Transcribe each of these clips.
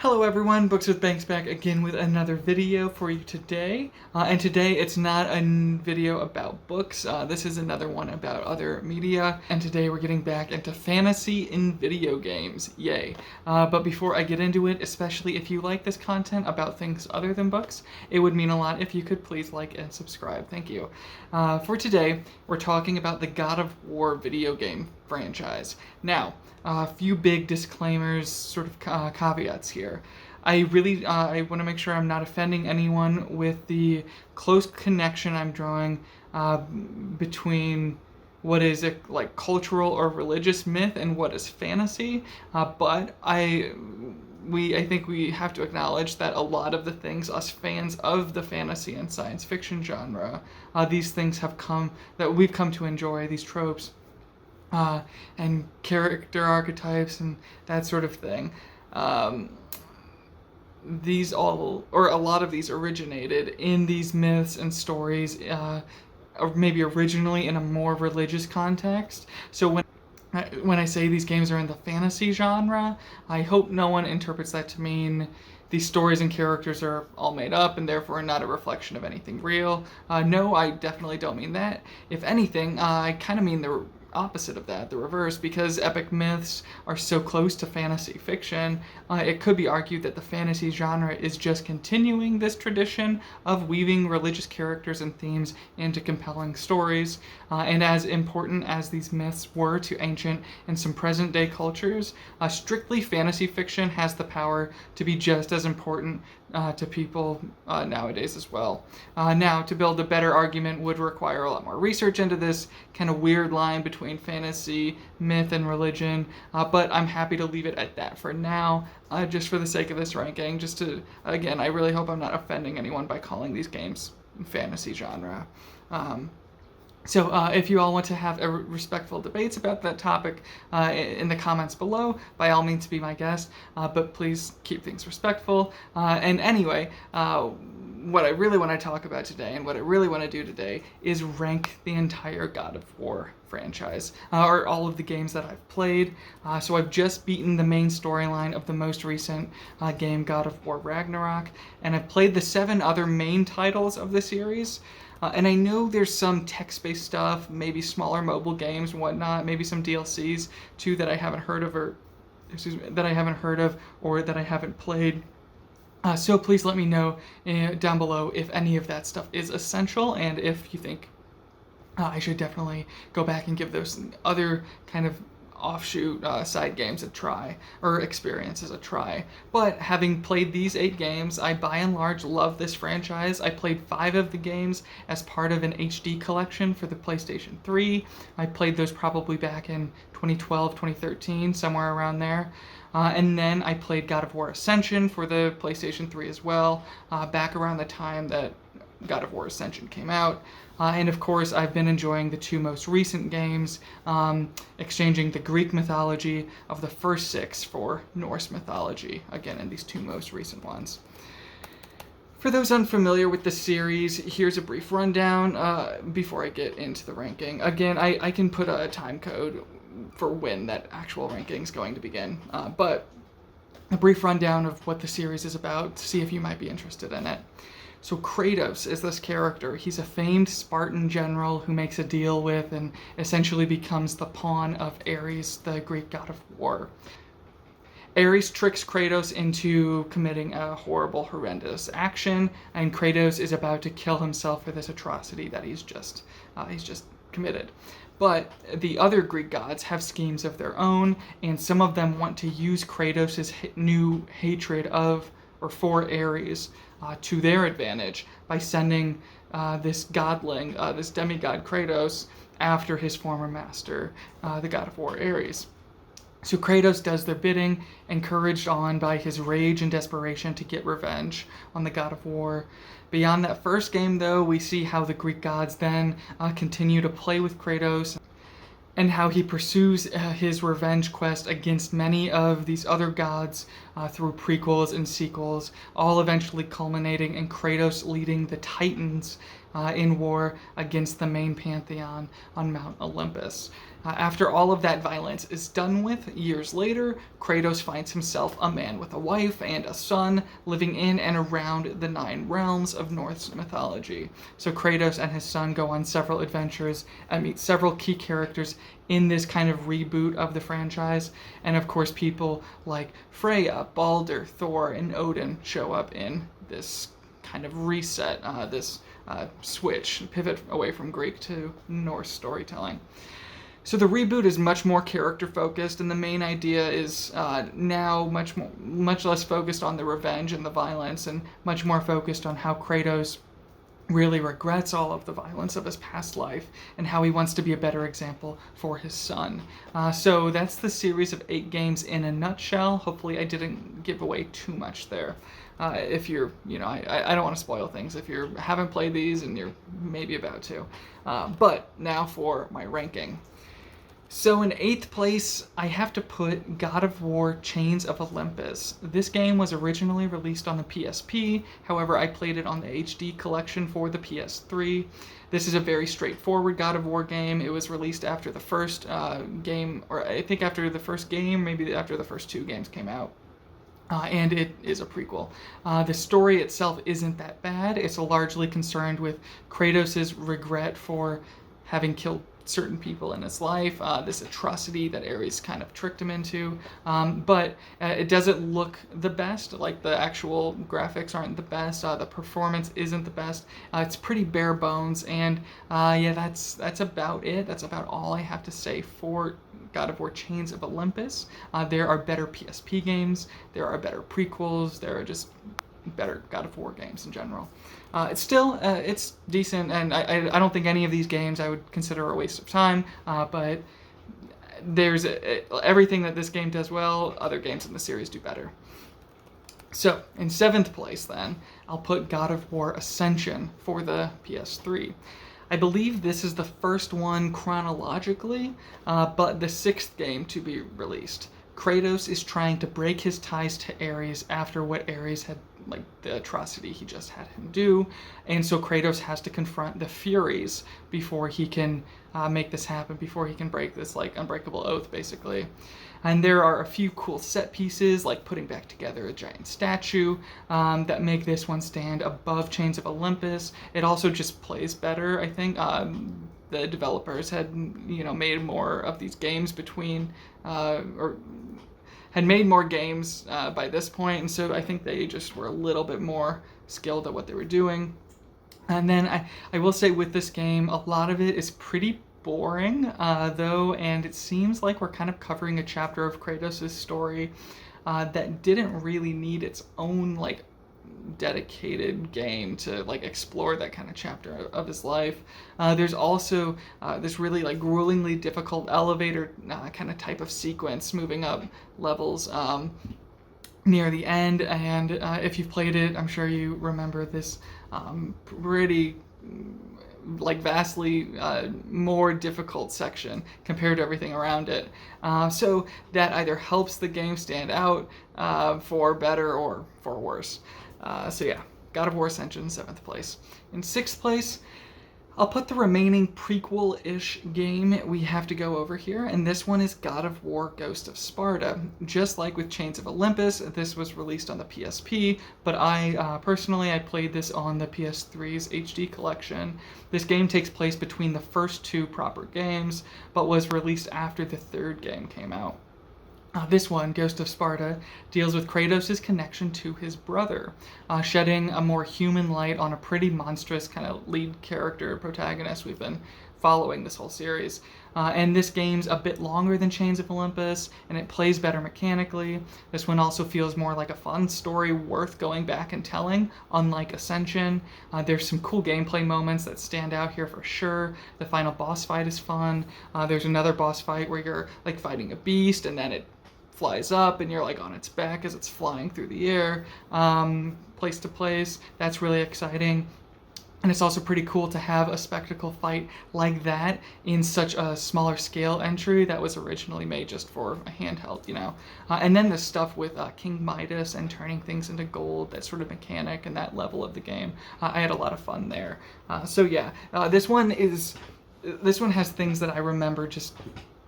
Hello everyone, Books with Banks back again with another video for you today. And today it's not a video about books, this is another one about other media. And today we're getting back into fantasy in video games, yay. But before I get into it, especially if you like this content about things other than books, it would mean a lot if you could please like and subscribe, thank you. For today, we're talking about the God of War video game franchise. Now, a few big disclaimers, sort of caveats here. I want to make sure I'm not offending anyone with the close connection I'm drawing between what is a cultural or religious myth and what is fantasy. But I think we have to acknowledge that a lot of the things us fans of the fantasy and science fiction genre, these things that we've come to enjoy, these tropes. And character archetypes and that sort of thing. A lot of these originated in these myths and stories, or maybe originally in a more religious context. So when I say these games are in the fantasy genre, I hope no one interprets that to mean these stories and characters are all made up and therefore not a reflection of anything real. No, I definitely don't mean that. If anything, I kind of mean the opposite of that, the reverse, because epic myths are so close to fantasy fiction. It could be argued that the fantasy genre is just continuing this tradition of weaving religious characters and themes into compelling stories. And as important as these myths were to ancient and some present-day cultures, strictly fantasy fiction has the power to be just as important to people nowadays as well. Now, to build a better argument would require a lot more research into this kind of weird line between fantasy, myth, and religion, but I'm happy to leave it at that for now, just for the sake of this ranking, again, I really hope I'm not offending anyone by calling these games fantasy genre. So if you all want to have respectful debates about that topic in the comments below, by all means be my guest, but please keep things respectful. And anyway, what I really want to talk about today and what I really want to do today is rank the entire God of War franchise, or all of the games that I've played. So I've just beaten the main storyline of the most recent game, God of War Ragnarok, and I've played the 7 other main titles of the series. And I know there's some text-based stuff, maybe smaller mobile games and whatnot, maybe some DLCs too that I haven't heard of, or that I haven't played. So please let me know down below if any of that stuff is essential, and if you think I should definitely go back and give those other kind of offshoot side games a try, or experiences a try. But having played these 8 games, I by and large love this franchise. I played 5 of the games as part of an HD collection for the PlayStation 3. I played those probably back in 2012, 2013, somewhere around there. And then I played God of War Ascension for the PlayStation 3 as well, back around the time that God of War Ascension came out. And of course, I've been enjoying the 2 most recent games, exchanging the Greek mythology of the first 6 for Norse mythology, again in these 2 most recent ones. For those unfamiliar with the series, here's a brief rundown before I get into the ranking. Again, I can put a time code for when that actual ranking is going to begin, but a brief rundown of what the series is about to see if you might be interested in it. So Kratos is this character. He's a famed Spartan general who makes a deal with and essentially becomes the pawn of Ares, the Greek god of war. Ares tricks Kratos into committing a horrible, horrendous action, and Kratos is about to kill himself for this atrocity that he's just committed. But the other Greek gods have schemes of their own, and some of them want to use Kratos' new hatred for Ares to their advantage by sending this godling, this demigod Kratos, after his former master, the god of war Ares. So Kratos does their bidding, encouraged on by his rage and desperation to get revenge on the god of war. Beyond that first game, though, we see how the Greek gods then continue to play with Kratos, and how he pursues his revenge quest against many of these other gods through prequels and sequels, all eventually culminating in Kratos leading the Titans in war against the main pantheon on Mount Olympus. After all of that violence is done with, years later, Kratos finds himself a man with a wife and a son living in and around the 9 realms of Norse mythology. So Kratos and his son go on several adventures and meet several key characters in this kind of reboot of the franchise. And of course, people like Freya, Balder, Thor, and Odin show up in this kind of reset, this switch, pivot away from Greek to Norse storytelling. So the reboot is much more character focused, and the main idea is now much less focused on the revenge and the violence, and much more focused on how Kratos really regrets all of the violence of his past life and how he wants to be a better example for his son. So that's the series of 8 games in a nutshell. Hopefully I didn't give away too much there. If you're, I don't want to spoil things if you haven't played these and you're maybe about to. But now for my ranking. So in 8th place, I have to put God of War Chains of Olympus. This game was originally released on the PSP, however I played it on the HD collection for the PS3. This is a very straightforward God of War game. It was released after the first game, or I think after the first game, maybe after the first 2 games came out. And it is a prequel. The story itself isn't that bad. It's largely concerned with Kratos' regret for having killed certain people in his life, this atrocity that Ares kind of tricked him into, but it doesn't look the best. Like, the actual graphics aren't the best, the performance isn't the best, it's pretty bare bones, and yeah, that's about it. That's about all I have to say for God of War Chains of Olympus. There are better PSP games, there are better prequels, there are just better God of War games in general. It's still, it's decent, and I don't think any of these games I would consider a waste of time, but there's everything that this game does well, other games in the series do better. So, in 7th place then, I'll put God of War Ascension for the PS3. I believe this is the first one chronologically, but the 6th game to be released. Kratos is trying to break his ties to Ares after what Ares had, like, the atrocity he just had him do, and so Kratos has to confront the Furies before he can make this happen, before he can break this, like, unbreakable oath, basically. And there are a few cool set pieces, like putting back together a giant statue, that make this one stand above Chains of Olympus. It also just plays better, I think. The developers had, made more of these games between, or had made more games by this point, and so I think they just were a little bit more skilled at what they were doing. And then I will say with this game, a lot of it is pretty boring, though, and it seems like we're kind of covering a chapter of Kratos' story that didn't really need its own, like, dedicated game to, like, explore that kind of chapter of his life. There's also this really, like, gruelingly difficult elevator kind of type of sequence moving up levels near the end, and if you've played it, I'm sure you remember this pretty, like, vastly more difficult section compared to everything around it. So that either helps the game stand out for better or for worse. So yeah, God of War Ascension, 7th place. In 6th place, I'll put the remaining prequel-ish game we have to go over here, and this one is God of War Ghost of Sparta. Just like with Chains of Olympus, this was released on the PSP, but I played this on the PS3's HD collection. This game takes place between the first 2 proper games, but was released after the 3rd game came out. This one, Ghost of Sparta, deals with Kratos' connection to his brother, shedding a more human light on a pretty monstrous kind of lead character protagonist we've been following this whole series. And this game's a bit longer than Chains of Olympus, and it plays better mechanically. This one also feels more like a fun story worth going back and telling, unlike Ascension. There's some cool gameplay moments that stand out here for sure. The final boss fight is fun. There's another boss fight where you're, like, fighting a beast, and then it flies up and you're, like, on its back as it's flying through the air, place to place. That's really exciting. And it's also pretty cool to have a spectacle fight like that in such a smaller scale entry that was originally made just for a handheld, you know. And then the stuff with King Midas and turning things into gold, that sort of mechanic and that level of the game, I had a lot of fun there. So yeah, this one has things that I remember just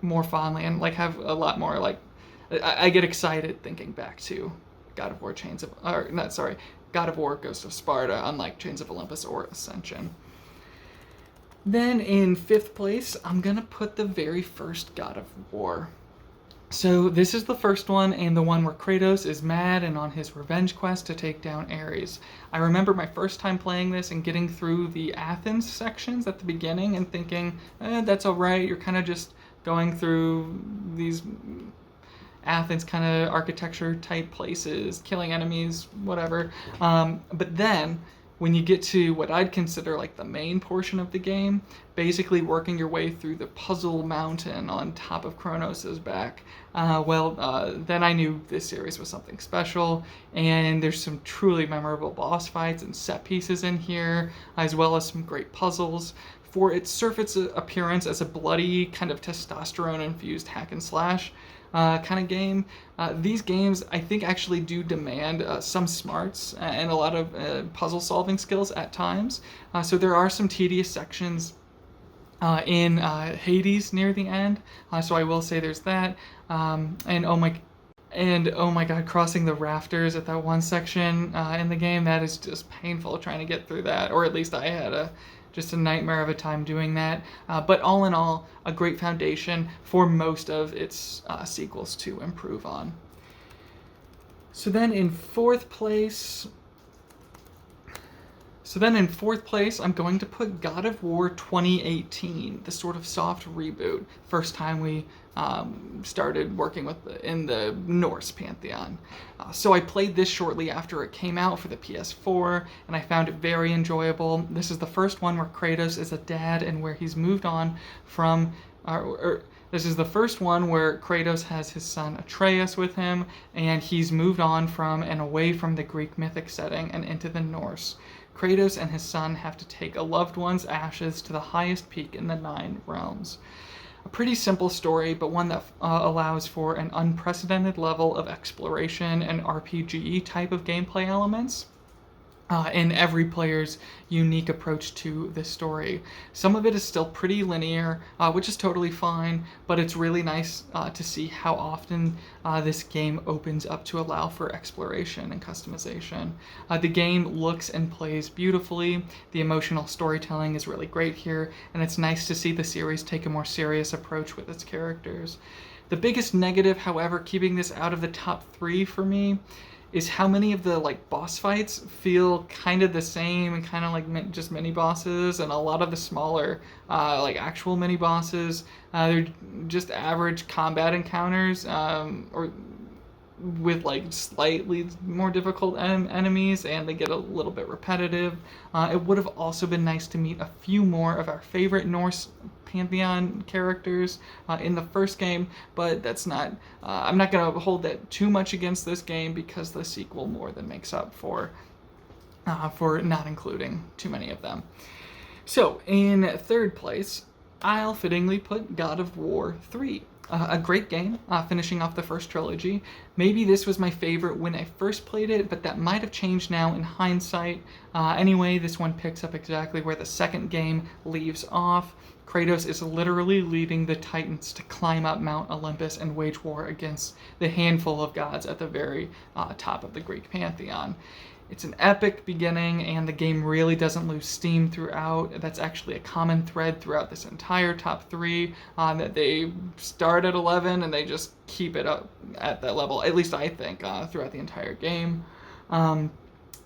more fondly and like have a lot more like I get excited thinking back to God of War God of War Ghost of Sparta, unlike Chains of Olympus or Ascension. Then in 5th place, I'm gonna put the very first God of War. So this is the first one, and the one where Kratos is mad and on his revenge quest to take down Ares. I remember my first time playing this and getting through the Athens sections at the beginning and thinking, that's alright, you're kind of just going through these Athens kind of architecture type places, killing enemies, whatever. But then when you get to what I'd consider like the main portion of the game, basically working your way through the puzzle mountain on top of Kronos' back, then I knew this series was something special, and there's some truly memorable boss fights and set pieces in here, as well as some great puzzles. For its surface appearance as a bloody, kind of testosterone-infused hack and slash kind of game, these games I think actually do demand some smarts and a lot of puzzle solving skills at times. So there are some tedious sections in Hades near the end, so I will say there's that. And oh my god, crossing the rafters at that one section in the game, that is just painful trying to get through that, or at least I had just a nightmare of a time doing that. But all in all, a great foundation for most of its sequels to improve on. So then in fourth place, I'm going to put God of War 2018, the sort of soft reboot. First time we started working in the Norse pantheon. So I played this shortly after it came out for the PS4, and I found it very enjoyable. This is the first one where Kratos is a dad and where he's moved on from... This is the first one where Kratos has his son Atreus with him, and he's moved on from and away from the Greek mythic setting and into the Norse. Kratos and his son have to take a loved one's ashes to the highest peak in the 9 realms. A pretty simple story, but one that allows for an unprecedented level of exploration and RPG type of gameplay elements. In every player's unique approach to this story. Some of it is still pretty linear, which is totally fine, but it's really nice to see how often this game opens up to allow for exploration and customization. The game looks and plays beautifully, the emotional storytelling is really great here, and it's nice to see the series take a more serious approach with its characters. The biggest negative, however, keeping this out of the top 3 for me, is how many of the boss fights feel kind of the same and kind of like just mini bosses, and a lot of the smaller actual mini bosses, they're just average combat encounters or with slightly more difficult enemies, and they get a little bit repetitive. It would have also been nice to meet a few more of our favorite Norse pantheon characters in the first game, but that's not I'm not going to hold that too much against this game, because the sequel more than makes up for not including too many of them. So in third place, I'll fittingly put God of War 3. A great game, finishing off the first trilogy. Maybe this was my favorite when I first played it, but that might have changed now in hindsight. Anyway, this one picks up exactly where the second game leaves off. Kratos is literally leading the Titans to climb up Mount Olympus and wage war against the handful of gods at the very top of the Greek pantheon. It's an epic beginning, and the game really doesn't lose steam throughout. That's actually a common thread throughout this entire top 3, that they start at 11 and they just keep it up at that level, at least I think, throughout the entire game.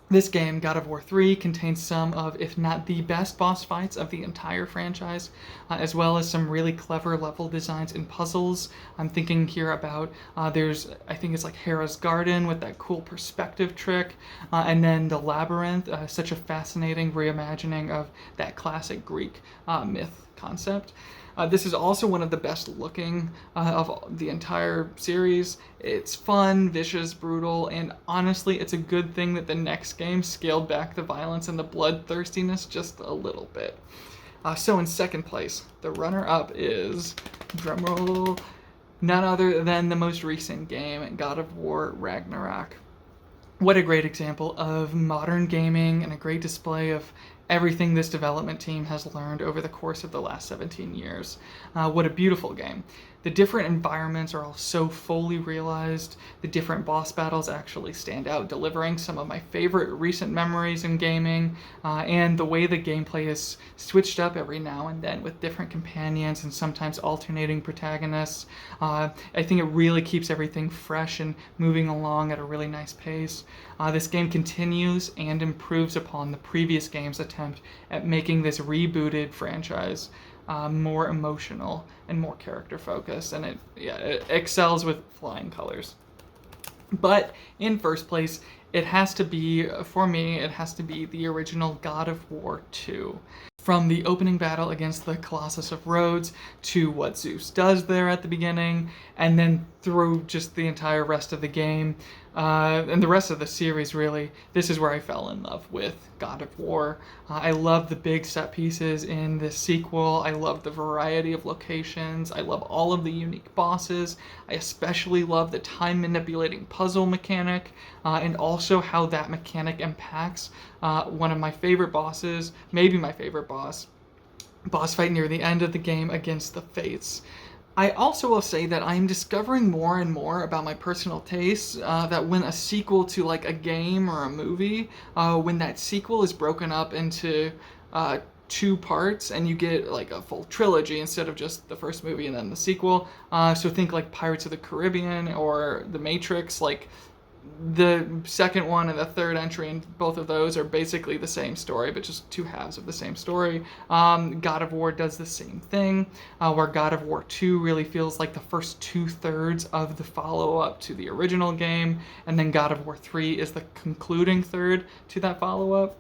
This game, God of War 3, contains some of, if not the best boss fights of the entire franchise, as well as some really clever level designs and puzzles. I'm thinking here about, I think it's Hera's Garden with that cool perspective trick, and then the Labyrinth, such a fascinating reimagining of that classic Greek myth concept. This is also one of the best looking of the entire series. It's fun, vicious, brutal, and honestly, it's a good thing that the next game scaled back the violence and the bloodthirstiness just a little bit. So in second place, the runner-up is, drumroll, none other than the most recent game, God of War Ragnarok. What a great example of modern gaming and a great display of everything this development team has learned over the course of the last 17 years. What a beautiful game. The different environments are all so fully realized. The different boss battles actually stand out, delivering some of my favorite recent memories in gaming, and the way the gameplay is switched up every now and then with different companions and sometimes alternating protagonists. I think it really keeps everything fresh and moving along at a really nice pace. This game continues and improves upon the previous game's attempt at making this rebooted franchise more emotional and more character focused, and it excels with flying colors. But in first place, it has to be, for me, it has to be the original God of War 2. From the opening battle against the Colossus of Rhodes to what Zeus does there at the beginning, and then through just the entire rest of the game, and the rest of the series really, this is where I fell in love with God of War. I love the big set pieces in this sequel. I love the variety of locations. I love all of the unique bosses. I especially love the time manipulating puzzle mechanic, and also how that mechanic impacts one of my favorite bosses, maybe my favorite boss fight near the end of the game against the Fates. I also will say that I'm discovering more and more about my personal tastes, that when a sequel to like a game or a movie, when that sequel is broken up into two parts and you get like a full trilogy instead of just the first movie and then the sequel. So think like Pirates of the Caribbean or The Matrix, like the second one and the third entry, and both of those are basically the same story, but just two halves of the same story. God of War does the same thing, where God of War 2 really feels like the first 2/3 of the follow-up to the original game, and then God of War 3 is the concluding third to that follow-up.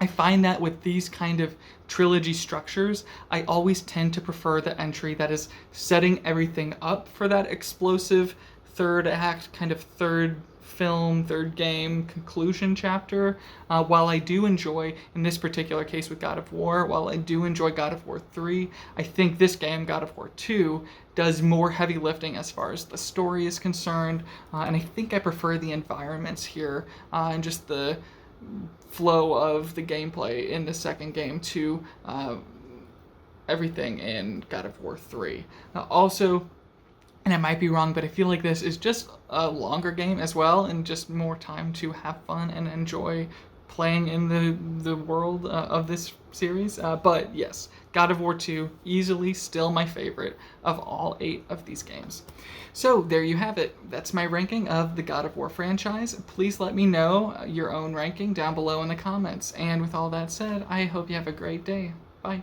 I find that with these kind of trilogy structures, I always tend to prefer the entry that is setting everything up for that explosive third act, kind of third film, third game conclusion chapter. While I do enjoy, in this particular case with God of War, while I do enjoy God of War 3, I think this game, God of War 2, does more heavy lifting as far as the story is concerned, and I think I prefer the environments here, and just the flow of the gameplay in the second game to everything in God of War 3. Also, and I might be wrong, but I feel like this is just a longer game as well, and just more time to have fun and enjoy playing in the world of this series. But yes, God of War 2, easily still my favorite of all 8 of these games. So there you have it. That's my ranking of the God of War franchise. Please let me know your own ranking down below in the comments. And with all that said, I hope you have a great day. Bye.